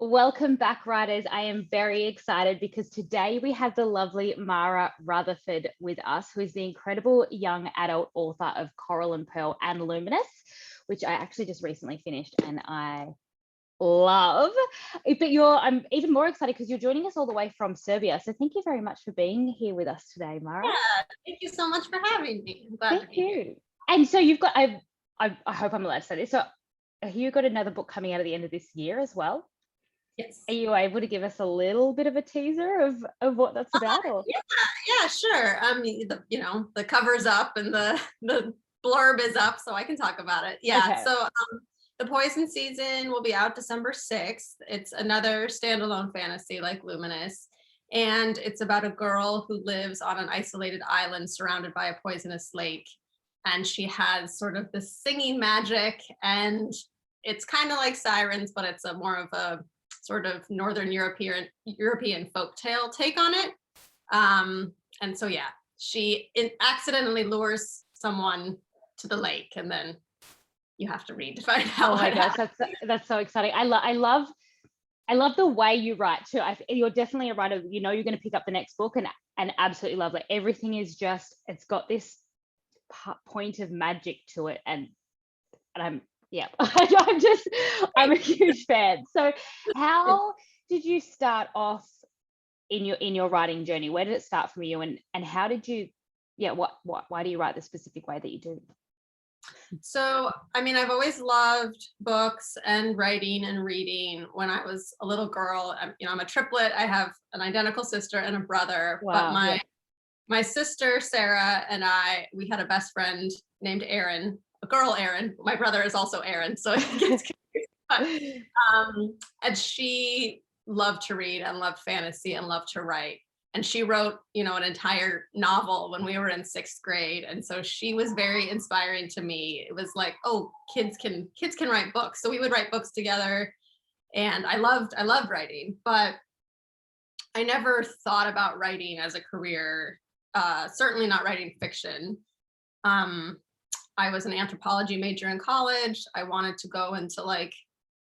Welcome back, writers. I am very excited because today we have the lovely Mara Rutherford with us, who is the incredible young adult author of Coral and Pearl and Luminous, which I actually just recently finished and I love. But I'm even more excited because you're joining us all the way from Serbia. So thank you very much for being here with us today, Mara. Yeah, thank you so much for having me. I'm glad to be here. And so you've got, I hope I'm allowed to say this. So have you got another book coming out at the end of this year as well? Yes. Are you able to give us a little bit of a teaser of what that's about? Or? Yeah, sure. The cover's up and the blurb is up, so I can talk about it. Yeah. Okay. So the Poison Season will be out December 6th. It's another standalone fantasy like Luminous. And it's about a girl who lives on an isolated island surrounded by a poisonous lake. And she has sort of this singing magic, and it's kind of like Sirens, but it's more of a sort of Northern European folktale take on it. And so, yeah, she accidentally lures someone to the lake, and then you have to read to find out. Oh my gosh, that's so exciting. I love the way you write too. You're definitely a writer. You know you're going to pick up the next book and absolutely love it. Everything is just, it's got this point of magic to it, and I'm I'm a huge fan. So how did you start off in your writing journey? Where did it start from you, and how did you why do you write the specific way that you do? So, I mean, I've always loved books and writing and reading. When I was a little girl, I'm a triplet. I have an identical sister and a brother. Wow, But my sister Sarah and we had a best friend named Erin, a girl Erin. My brother is also Erin, so it gets confusing. And she loved to read and loved fantasy and loved to write. And she wrote, an entire novel when we were in 6th grade. And so she was very inspiring to me. It was like, oh, kids can write books. So we would write books together. And I loved writing, but I never thought about writing as a career, certainly not writing fiction. I was an anthropology major in college. I wanted to go into like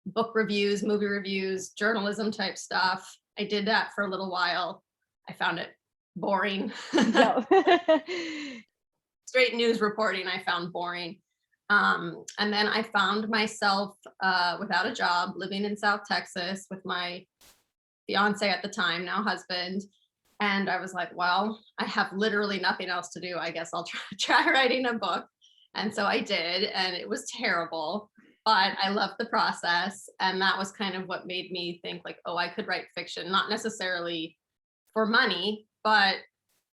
book reviews, movie reviews, journalism type stuff. I did that for a little while. I found it boring. Straight news reporting I found boring. And then I found myself without a job, living in South Texas with my fiance at the time, now husband. And I was like, well, I have literally nothing else to do. I guess I'll try writing a book. And so I did, and it was terrible, but I loved the process. And that was kind of what made me think like, oh, I could write fiction, not necessarily for money, but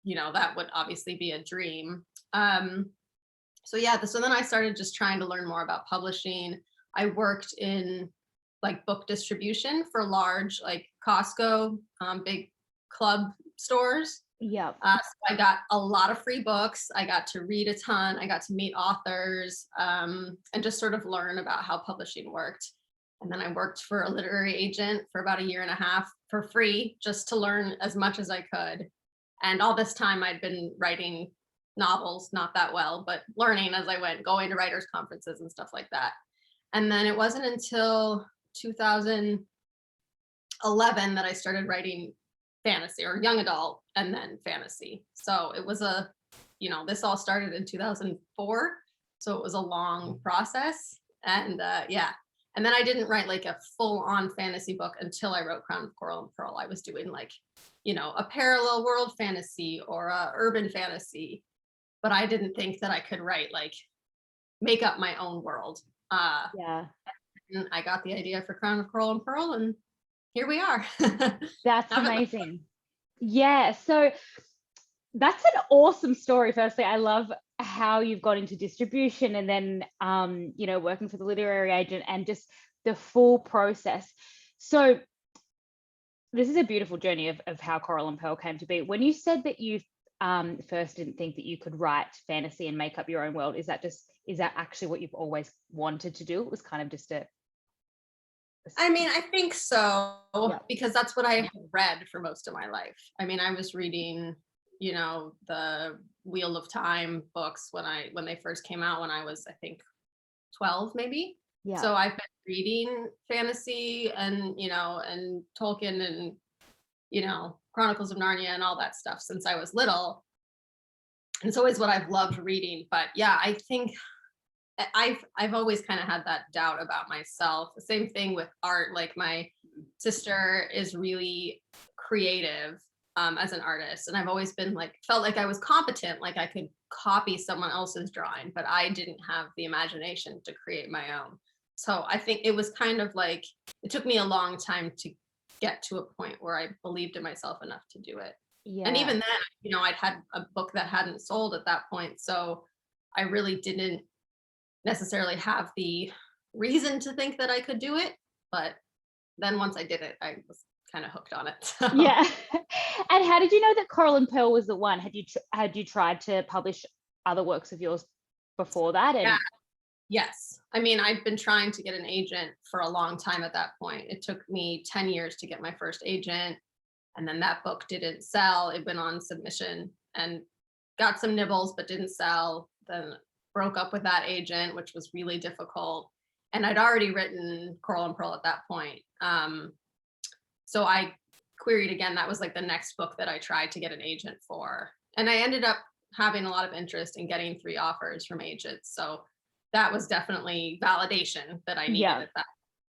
that would obviously be a dream. So then I started just trying to learn more about publishing. I worked in like book distribution for large, like Costco, big club stores. Yeah. So I got a lot of free books. I got to read a ton. I got to meet authors, and just sort of learn about how publishing worked. And then I worked for a literary agent for about 1.5 years for free, just to learn as much as I could. And all this time I'd been writing novels, not that well, but learning as I went, going to writers' conferences and stuff like that. And then it wasn't until 2011 that I started writing fantasy, or young adult and then fantasy. So it was this all started in 2004. So it was a long process. And and then I didn't write like a full-on fantasy book until I wrote Crown of Coral and Pearl. I was doing like, a parallel world fantasy or a urban fantasy, but I didn't think that I could make up my own world. And I got the idea for Crown of Coral and Pearl, and here we are. That's amazing. Yeah, so that's an awesome story. Firstly, I love how you've got into distribution and then working for the literary agent and just the full process. So this is a beautiful journey of how Coral and Pearl came to be. When you said that you first didn't think that you could write fantasy and make up your own world, is that actually what you've always wanted to do? It was kind of just I mean, I think so, because that's what I read for most of my life. I mean, I was reading, the Wheel of Time books when they first came out when I was, I think, 12 maybe. Yeah. So I've been reading fantasy and, and Tolkien and, Chronicles of Narnia and all that stuff since I was little. And it's always what I've loved reading. But yeah, I think I've always kind of had that doubt about myself. The same thing with art. Like my sister is really creative as an artist, and I've always been like felt like I was competent, like I could copy someone else's drawing, but I didn't have the imagination to create my own. So I think it was kind of like it took me a long time to get to a point where I believed in myself enough to do it. Yeah. And even then, I'd had a book that hadn't sold at that point, so I really didn't necessarily have the reason to think that I could do it. But then once I did it, I was kind of hooked on it. So. Yeah. And how did you know that Coral and Pearl was the one? Had you tried to publish other works of yours before that? And yeah. Yes. I mean, I've been trying to get an agent for a long time at that point. It took me 10 years to get my first agent. And then that book didn't sell. It went on submission and got some nibbles, but didn't sell. Then broke up with that agent, which was really difficult. And I'd already written Coral and Pearl at that point. So I queried again. That was like the next book that I tried to get an agent for. And I ended up having a lot of interest in getting 3 offers from agents. So that was definitely validation that I needed at that.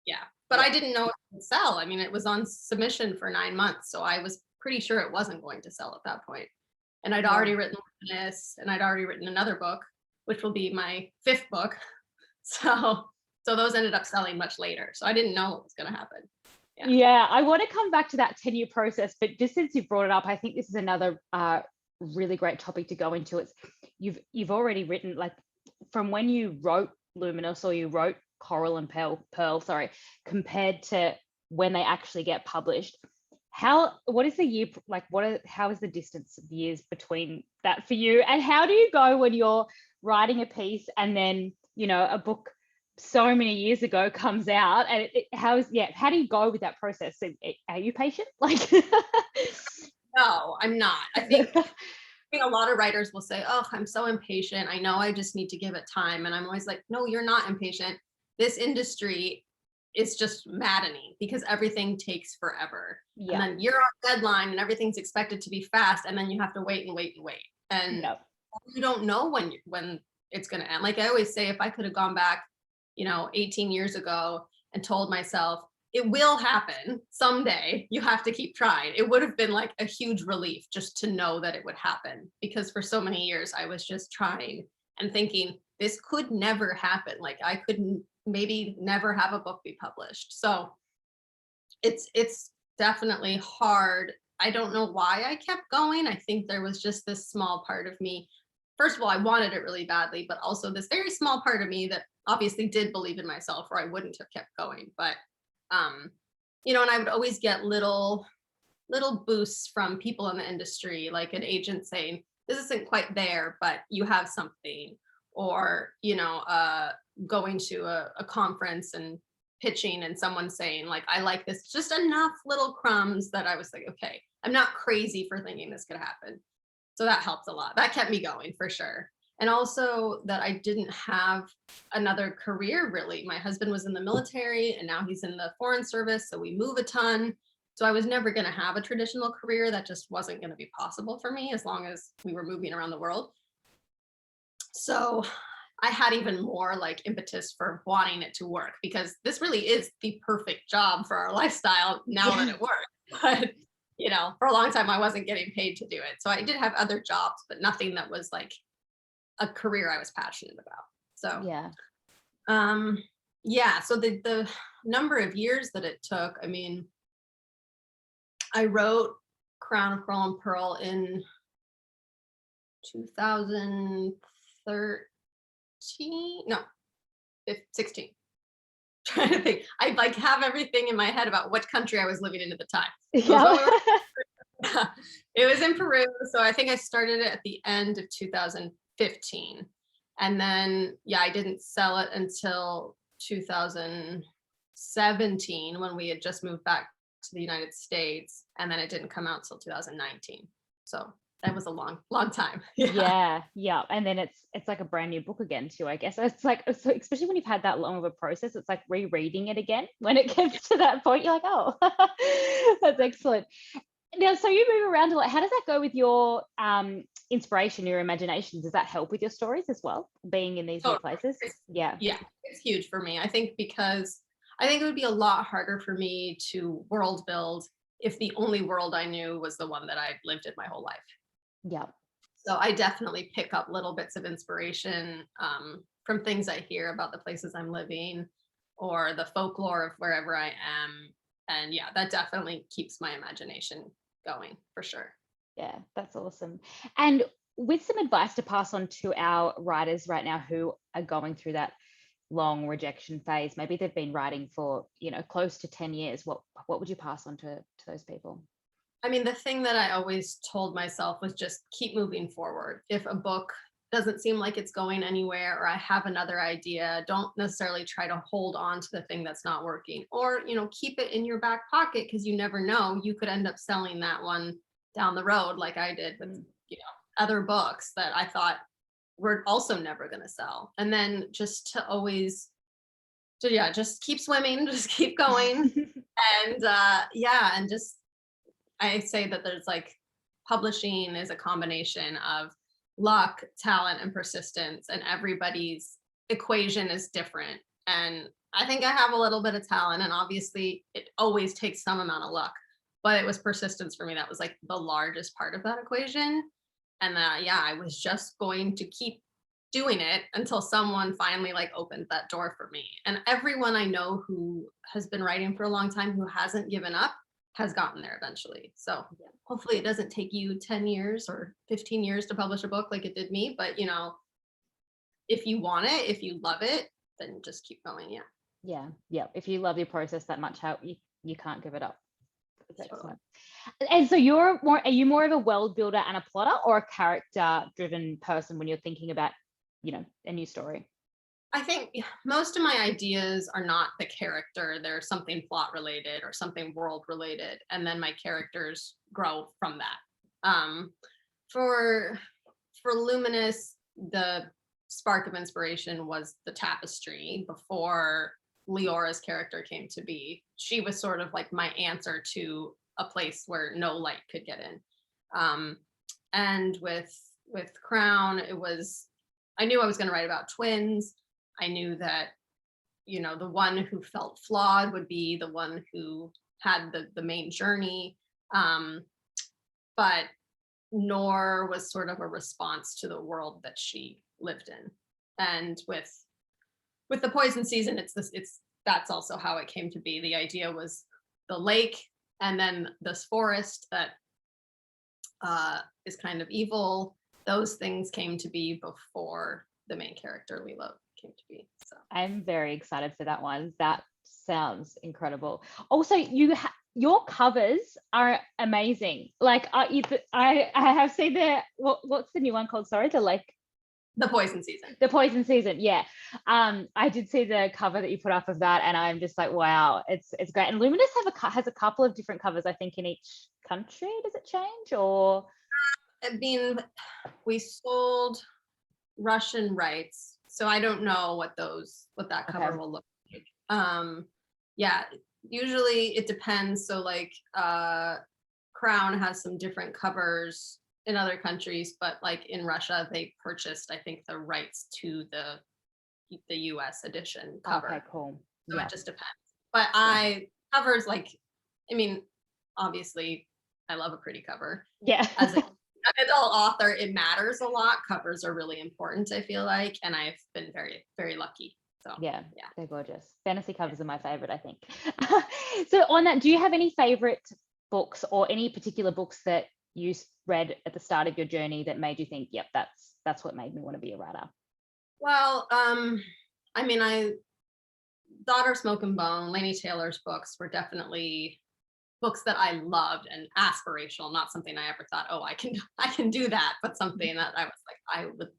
Yeah. But I didn't know it would sell. I mean, it was on submission for 9 months. So I was pretty sure it wasn't going to sell at that point. And I'd already written Luminous, and I'd already written another book, which will be my 5th book. So those ended up selling much later. So I didn't know what was going to happen. Yeah, I want to come back to that 10-year process, but just since you brought it up, I think this is another really great topic to go into. It's you've already written, like, from when you wrote Luminous or you wrote Coral and Pearl, compared to when they actually get published. What is the year, like, how is the distance of years between that for you? And how do you go when you're writing a piece and then, a book so many years ago comes out, and how do you go with that process? Are you patient? Like, no, I'm not. I think a lot of writers will say, oh, I'm so impatient. I know I just need to give it time. And I'm always like, no, you're not impatient. This industry is just maddening because everything takes forever. Yeah. And then you're on deadline and everything's expected to be fast. And then you have to wait and wait and wait. And you don't know when it's going to end. Like I always say, if I could have gone back, 18 years ago and told myself, it will happen someday, you have to keep trying, it would have been like a huge relief just to know that it would happen. Because for so many years, I was just trying and thinking, this could never happen. Like I couldn't maybe never have a book be published. So it's definitely hard. I don't know why I kept going. I think there was just this small part of me. First of all, I wanted it really badly, but also this very small part of me that obviously did believe in myself, or I wouldn't have kept going. But and I would always get little boosts from people in the industry, like an agent saying, this isn't quite there, but you have something, or going to a conference and pitching and someone saying, like, I like this, just enough little crumbs that I was like, okay, I'm not crazy for thinking this could happen. So that helped a lot. That kept me going for sure. And also that I didn't have another career really. My husband was in the military and now he's in the Foreign Service. So we move a ton. So I was never going to have a traditional career. That just wasn't going to be possible for me as long as we were moving around the world. So I had even more like impetus for wanting it to work, because this really is the perfect job for our lifestyle now that it works. But for a long time I wasn't getting paid to do it. So I did have other jobs, but nothing that was like a career I was passionate about. So so the number of years that it took, I mean, I wrote Crown of Coral and Pearl in 16. Trying to think. I like have everything in my head about what country I was living in at the time. It was in Peru. So I think I started it at the end of 2015. And then, I didn't sell it until 2017 when we had just moved back to the United States. And then it didn't come out till 2019. So that was a long time. Yeah. And then it's like a brand new book again too, I guess. It's like, so especially when you've had that long of a process, it's like rereading it again when it gets to that point. You're like, oh, that's excellent. Now, so you move around a lot. How does that go with your inspiration, your imagination? Does that help with your stories as well, being in these new places? Yeah, it's huge for me. I think it would be a lot harder for me to world build if the only world I knew was the one that I'd lived in my whole life. yeah, So I definitely pick up little bits of inspiration from things I hear about the places I'm living or the folklore of wherever I am. And yeah, that definitely keeps my imagination going for sure. yeah. That's awesome. And with some advice to pass on to our writers right now who are going through that long rejection phase, maybe they've been writing for close to 10 years. What would you pass on to those people? I mean, the thing that I always told myself was just keep moving forward. If a book doesn't seem like it's going anywhere, or I have another idea, don't necessarily try to hold on to the thing that's not working, or keep it in your back pocket, because you never know, you could end up selling that one down the road, like I did with other books that I thought were also never going to sell. And then just to always just keep swimming, just keep going. And and just, I say that there's like, publishing is a combination of luck, talent, and persistence, and everybody's equation is different. And I think I have a little bit of talent, and obviously it always takes some amount of luck, but it was persistence for me that was like the largest part of that equation. And I was just going to keep doing it until someone finally like opened that door for me. And everyone I know who has been writing for a long time, who hasn't given up, has gotten there eventually. So hopefully it doesn't take you 10 years or 15 years to publish a book like it did me. But if you want it, if you love it, then just keep going. Yeah. If you love your process that much, how you can't give it up. That's Totally. excellent. And so are you more of a world builder and a plotter, or a character driven person when you're thinking about a new story? I think most of my ideas are not the character. They're something plot related or something world related. And then my characters grow from that. For Luminous, the spark of inspiration was the tapestry. Before Leora's character came to be, she was sort of like my answer to a place where no light could get in. And with Crown, I knew I was going to write about twins. I knew that, the one who felt flawed would be the one who had the main journey. But Nor was sort of a response to the world that she lived in. And with the poison season, that's also how it came to be. The idea was the lake, and then this forest that is kind of evil. Those things came to be before the main character, Leigh, came to be. So I'm very excited for that one. That sounds incredible. Also, your covers are amazing. Like I have seen what's the new one called? Sorry, the poison season. The poison season, yeah. I did see the cover that you put up of that, and I'm just like, wow, it's great. And Luminous has a couple of different covers, I think, in each country. Does it change, or? I mean, we sold Russian rights, so I don't know what that cover will look like. Usually it depends. So like Crown has some different covers in other countries, but like in Russia they purchased, I think, the rights to the US edition cover. Okay, cool. So it just depends. But I covers, like, I mean, obviously I love a pretty cover. Yeah. As an adult author, it matters a lot. Covers are really important, I feel like, and I've been very, very lucky. So yeah, they're gorgeous. Fantasy covers are my favorite, I think. So on that, do you have any favorite books or any particular books that you read at the start of your journey that made you think, yep, that's what made me want to be a writer? Well, I mean, Daughter, Smoke and Bone, Laini Taylor's books were definitely books that I loved and aspirational, not something I ever thought, oh, I can do that, but something that I was like,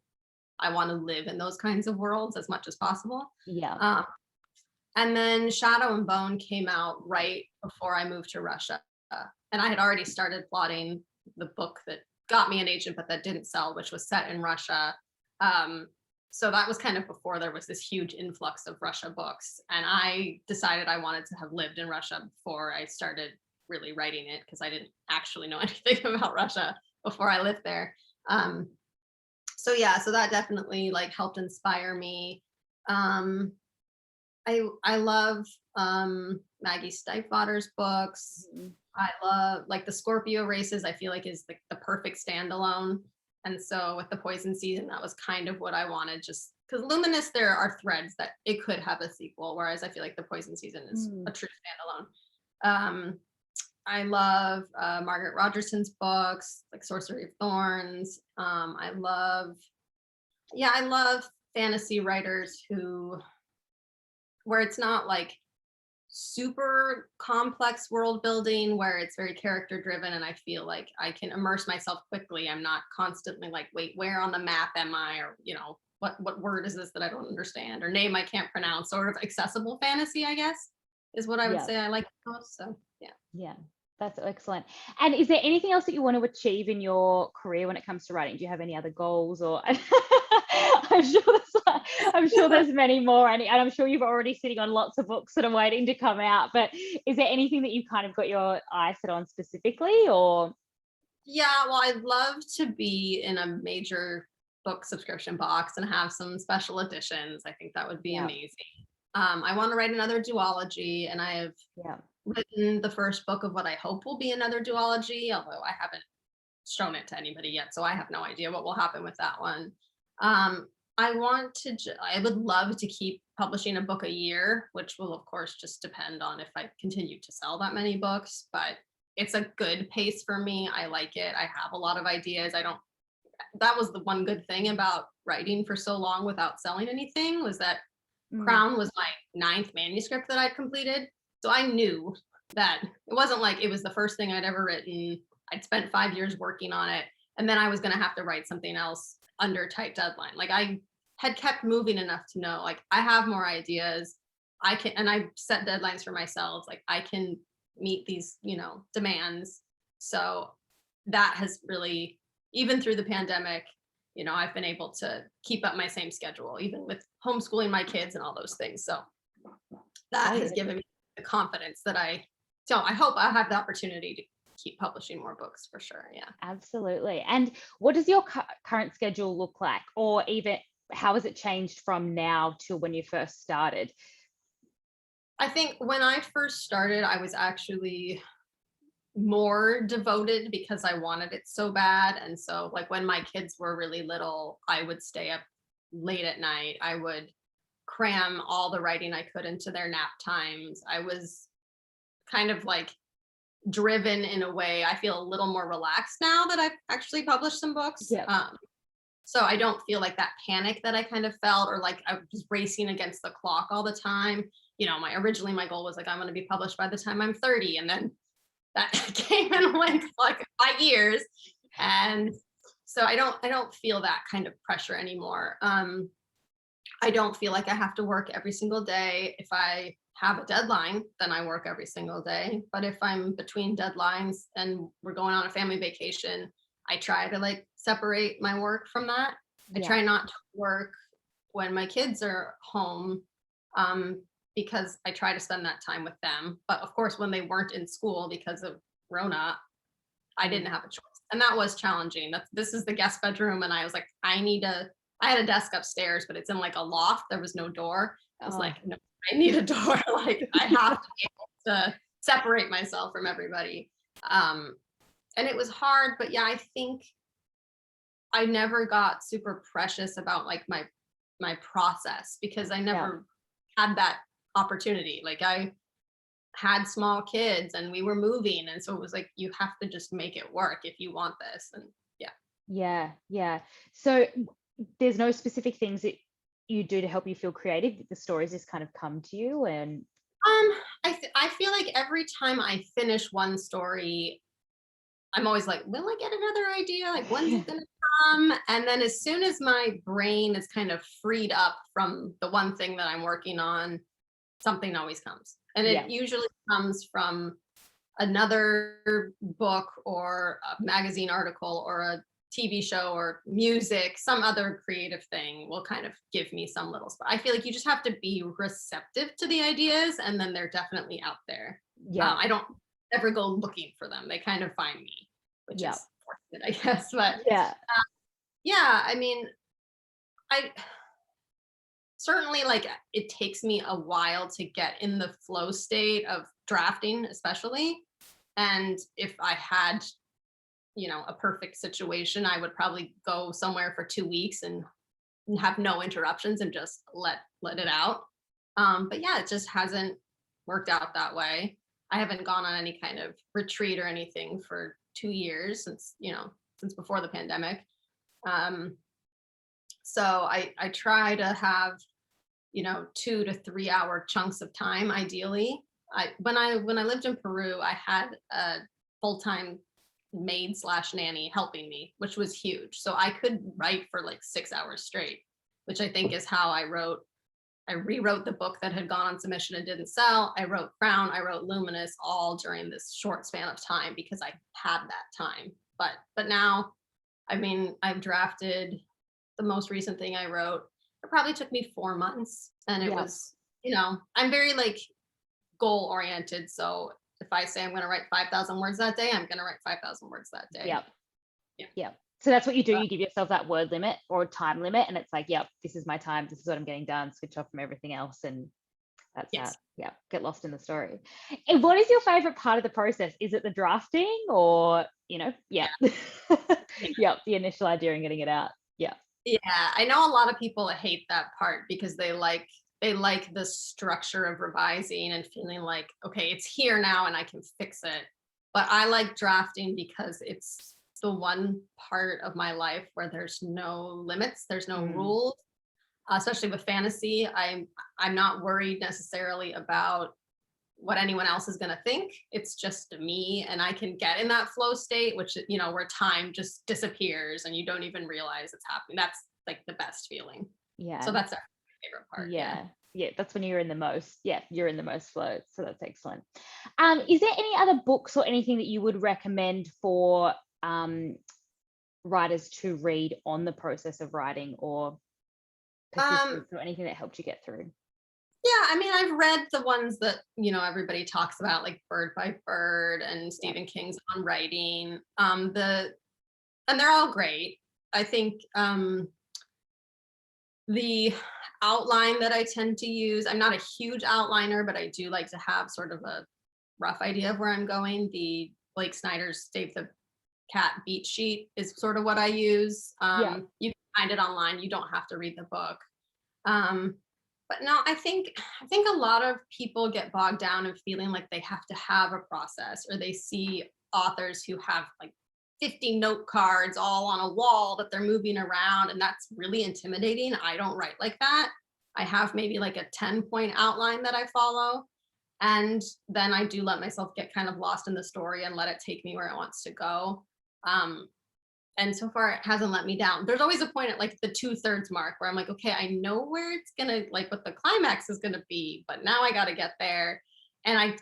I want to live in those kinds of worlds as much as possible. Yeah. And then Shadow and Bone came out right before I moved to Russia. And I had already started plotting the book that got me an agent, but that didn't sell, which was set in Russia. So that was kind of before there was this huge influx of Russia books. And I decided I wanted to have lived in Russia before I started really writing it, because I didn't actually know anything about Russia before I lived there. So yeah, so that definitely like helped inspire me. I love Maggie Stiefvater's books. I love like the Scorpio Races, I feel like is the perfect standalone. And so with the Poison Season, that was kind of what I wanted, just because Luminous, there are threads that it could have a sequel, whereas I feel like the Poison Season is a true standalone. I love Margret Rogerson's books, like Sorcery of Thorns. I love fantasy writers where it's not like super complex world building, where it's very character driven and I feel like I can immerse myself quickly. I'm not constantly like, wait, where on the map am I? Or, what word is this that I don't understand, or name I can't pronounce. Sort of accessible fantasy, I guess, is what I would say I like most. So yeah, that's excellent. And is there anything else that you want to achieve in your career when it comes to writing? Do you have any other goals, or I'm sure there's many more, and I'm sure you've already sitting on lots of books that are waiting to come out, but is there anything that you kind of got your eye set on specifically, or? Yeah, well, I'd love to be in a major book subscription box and have some special editions. I think that would be amazing. I want to write another duology, and I have written the first book of what I hope will be another duology, although I haven't shown it to anybody yet, so I have no idea what will happen with that one. I would love to keep publishing a book a year, which will of course just depend on if I continue to sell that many books, but it's a good pace for me. I like it. I have a lot of ideas. That was the one good thing about writing for so long without selling anything, was that Crown was my 9th manuscript that I'd completed. So I knew that it wasn't like it was the first thing I'd ever written. I'd spent 5 years working on it, and then I was going to have to write something else under tight deadline. Like I had kept moving enough to know, like, I have more ideas. And I set deadlines for myself. Like I can meet these, demands. So that has really, even through the pandemic, I've been able to keep up my same schedule, even with homeschooling my kids and all those things. So that has given me the confidence that I hope I have the opportunity to keep publishing more books for sure. Yeah, absolutely. And what does your current schedule look like, or even how has it changed from now to when you first started? I think when I first started, I was actually more devoted because I wanted it so bad. And so like when my kids were really little, I would stay up late at night. I would cram all the writing I could into their nap times. I was kind of like driven in a way. I feel a little more relaxed now that I've actually published some books. So I don't feel like that panic that I kind of felt, or like I was racing against the clock all the time. Originally my goal was like, I'm going to be published by the time I'm 30. And then that came and went like 5 years. And so I don't feel that kind of pressure anymore. I don't feel like I have to work every single day. If I have a deadline, then I work every single day. But if I'm between deadlines and we're going on a family vacation, I try to like separate my work from that. I try not to work when my kids are home, because I try to spend that time with them. But of course, when they weren't in school because of Rona, I didn't have a choice. And that was challenging. This is the guest bedroom. And I was like, I had a desk upstairs, but it's in like a loft. There was no door. I was like, no, I need a door. Like I have to be able to separate myself from everybody. And it was hard, but yeah, I think I never got super precious about like my process, because I never had that opportunity. Like I had small kids and we were moving, and so it was like, you have to just make it work if you want this. And yeah. So there's no specific things that you do to help you feel creative, that the stories just kind of come to you? And I feel like every time I finish one story, I'm always like, will I get another idea? Like, when's it gonna come? And then as soon as my brain is kind of freed up from the one thing that I'm working on, something always comes. And it usually comes from another book or a magazine article or a TV show or music, some other creative thing will kind of give me some little spot. I feel like you just have to be receptive to the ideas, and then they're definitely out there. Yeah. I don't ever go looking for them. They kind of find me, which Yeah. is fortunate, I guess. But Yeah. yeah, I mean, I certainly, like, it takes me a while to get in the flow state of drafting, especially. And if I had, a perfect situation, I would probably go somewhere for 2 weeks and have no interruptions and just let it out. But yeah, it just hasn't worked out that way. I haven't gone on any kind of retreat or anything for 2 years since before the pandemic. So I try to have 2 to 3 hour chunks of time, ideally. When I lived in Peru, I had a full-time maid / nanny helping me, which was huge. So I could write for like 6 hours straight, which I think is how I rewrote the book that had gone on submission and didn't sell. I wrote Crown, I wrote Luminous, all during this short span of time because I had that time. But now, I mean, I've drafted the most recent thing I wrote. It probably took me 4 months, and it was, I'm very like goal oriented. So if I say I'm going to write 5,000 words that day, I'm going to write 5,000 words that day. Yep. Yeah. Yep. So that's what you do. You give yourself that word limit or time limit, and it's like, yep, this is my time. This is what I'm getting done. Switch off from everything else, and that's that. Yeah. Get lost in the story. And what is your favorite part of the process? Is it the drafting, or yeah. Yep, the initial idea and getting it out. Yeah. Yeah, I know a lot of people hate that part because they like the structure of revising and feeling like, okay, it's here now and I can fix it. But I like drafting because it's the one part of my life where there's no limits, there's no rules, especially with fantasy. I'm not worried necessarily about what anyone else is going to think. It's just me, and I can get in that flow state, which, where time just disappears and you don't even realize it's happening. That's like the best feeling. Yeah. So that's our favorite part. Yeah, that's when you're in the most, you're in the most flow. So that's excellent. Is there any other books or anything that you would recommend for writers to read on the process of writing, or persistence, or anything that helped you get through? Yeah, I mean, I've read the ones that, everybody talks about, like Bird by Bird and Stephen King's On Writing. And they're all great. I think the outline that I tend to use, I'm not a huge outliner, but I do like to have sort of a rough idea of where I'm going. The Blake Snyder's Dave the Cat beat sheet is sort of what I use. You can find it online. You don't have to read the book. But no, I think a lot of people get bogged down in feeling like they have to have a process, or they see authors who have like 50 note cards all on a wall that they're moving around, and that's really intimidating. I don't write like that. I have maybe like a 10-point outline that I follow, and then I do let myself get kind of lost in the story and let it take me where it wants to go. And so far it hasn't let me down. There's always a point at like the 2/3 mark where I'm like, okay, I know where it's gonna, like what the climax is gonna be, but now I gotta get there. And I,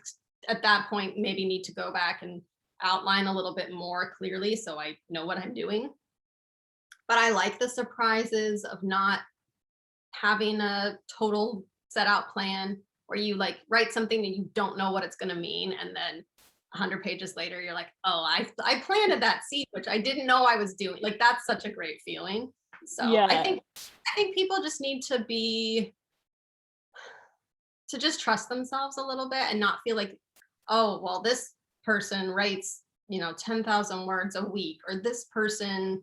at that point, maybe need to go back and outline a little bit more clearly so I know what I'm doing. But I like the surprises of not having a total set out plan, where you like write something and you don't know what it's gonna mean, and then 100 pages later, you're like, oh, I planted that seed, which I didn't know I was doing. Like, that's such a great feeling. So I think people just need to just trust themselves a little bit and not feel like, oh, well, this person writes, 10,000 words a week, or this person,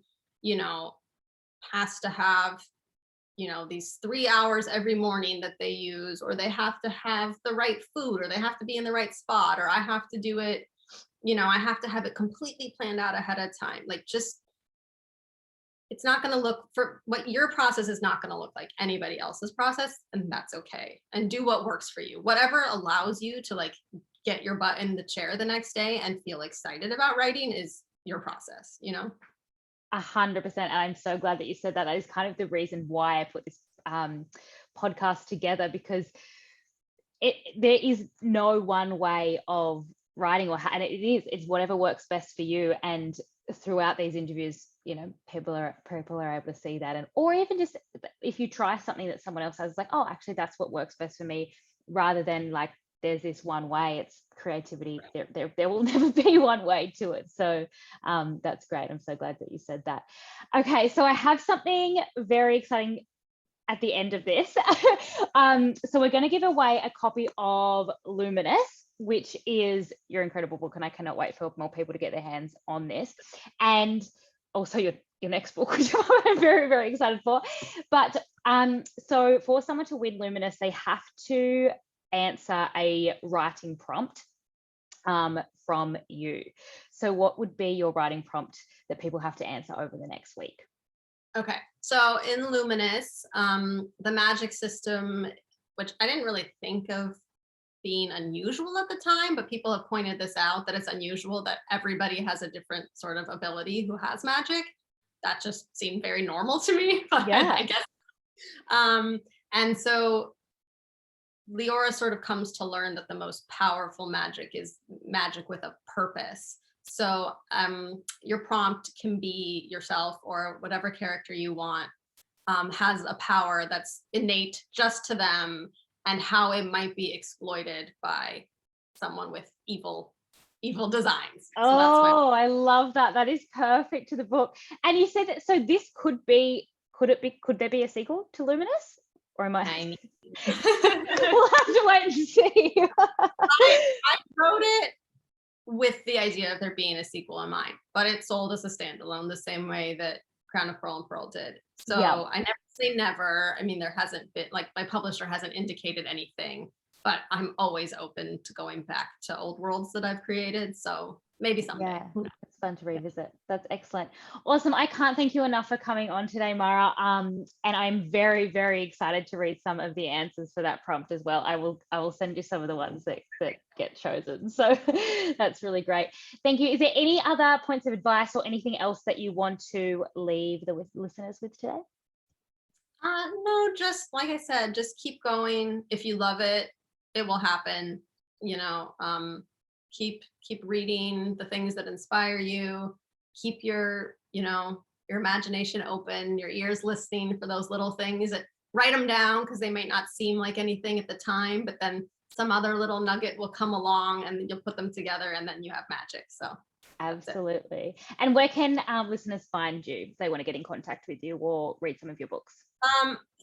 has to have, these 3 hours every morning that they use, or they have to have the right food, or they have to be in the right spot, or I have to do it, I have to have it completely planned out ahead of time. Like, just, it's not going to look, for what your process is not going to look like anybody else's process, and that's okay. And do what works for you. Whatever allows you to like get your butt in the chair the next day and feel excited about writing is your process, 100%. And I'm so glad that you said that. That is kind of the reason why I put this podcast together, because there is no one way of writing, and it's whatever works best for you. And throughout these interviews, you know, people are able to see that. And or even just if you try something that someone else has, like, oh, actually that's what works best for me, rather than like there's this one way. It's creativity. There will never be one way to it. So that's great. I'm so glad that you said that. Okay, so I have something very exciting at the end of this. So we're going to give away a copy of Luminous, which is your incredible book, and I cannot wait for more people to get their hands on this. And also your next book, which I'm very, very excited for. But so for someone to win Luminous, they have to answer a writing prompt from you. So what would be your writing prompt that people have to answer over the next week? Okay, so in Luminous, the magic system, which I didn't really think of being unusual at the time, but people have pointed this out, that it's unusual that everybody has a different sort of ability who has magic. That just seemed very normal to me, but Yeah. I guess. And so Leora sort of comes to learn that the most powerful magic is magic with a purpose. So your prompt can be yourself or whatever character you want, has a power that's innate just to them, and how it might be exploited by someone with evil designs. Oh, I love that. That is perfect to the book. And you said that, so this could there be a sequel to Luminous? Or am I? We'll have to wait and see. I wrote it with the idea of there being a sequel in mind, but it sold as a standalone the same way that Crown of Pearl and Pearl did. So yeah. I never say never. I mean, there hasn't been, like, my publisher hasn't indicated anything, but I'm always open to going back to old worlds that I've created. So maybe someday. Yeah, it's fun to revisit. That's excellent. Awesome. I can't thank you enough for coming on today, Mara. And I'm very, very excited to read some of the answers for that prompt as well. I will send you some of the ones that get chosen. So that's really great. Thank you. Is there any other points of advice or anything else that you want to leave the listeners with today? No, just like I said, just keep going. If you love it, it will happen. You know, keep reading the things that inspire you. Keep your imagination open, your ears listening for those little things. Write them down, because they might not seem like anything at the time, but then some other little nugget will come along and you'll put them together and then you have magic. So absolutely. And where can listeners find you if they want to get in contact with you or read some of your books?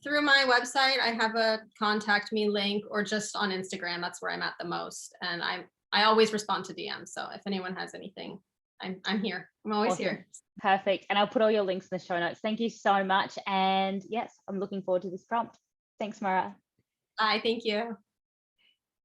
Through my website, I have a contact me link, or just on Instagram. That's where I'm at the most. And I always respond to DMs. So if anyone has anything, I'm here. I'm always awesome. Here. Perfect. And I'll put all your links in the show notes. Thank you so much. And yes, I'm looking forward to this prompt. Thanks, Mara. Bye. Thank you.